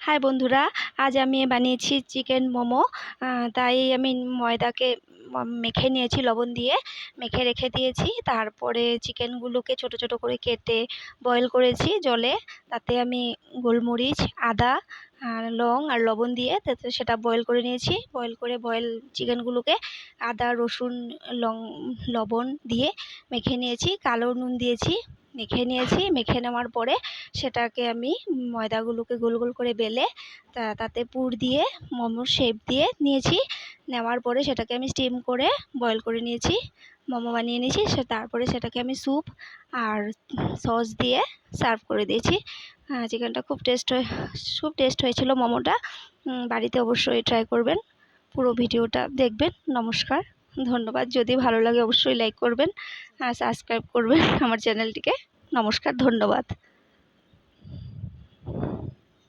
High বন্ধুরা, আজ আমি বানিয়েছি চিকেন মোমো। তাই আমি ময়দাকে মেখে নিয়েছি, লবণ দিয়ে মেখে রেখে দিয়েছি। তারপরে চিকেনগুলোকে ছোট ছোট করে কেটে বয়েল করেছি জলে। তাতে আমি গোলমরিচ, আদা আর লং আর লবণ দিয়ে তাতে সেটা বয়েল করে নিয়েছি। বয়েল চিকেনগুলোকে আদা, রসুন, লবণ দিয়ে মেখে নিয়েছি। কালো নুন দিয়েছি, মেখে নেওয়ার পরে সেটাকে আমি ময়দাগুলোকে গোল গোল করে বেলে তাতে পুর দিয়ে মোমোর শেপ দিয়ে নিয়েছি। নেওয়ার পরে সেটাকে আমি স্টিম করে বয়েল করে নিয়েছি, মোমো বানিয়ে নিয়েছি। তারপরে সেটাকে আমি স্যুপ আর সস দিয়ে সার্ভ করে দিয়েছি। চিকেনটা খুব টেস্ট হয়েছিল মোমোটা। বাড়িতে অবশ্যই ট্রাই করবেন, পুরো ভিডিওটা দেখবেন। নমস্কার, ধন্যবাদ। যদি ভালো লাগে অবশ্যই লাইক করবেন আর সাবস্ক্রাইব করবেন আমার চ্যানেলটিকে। নমস্কার, ধন্যবাদ।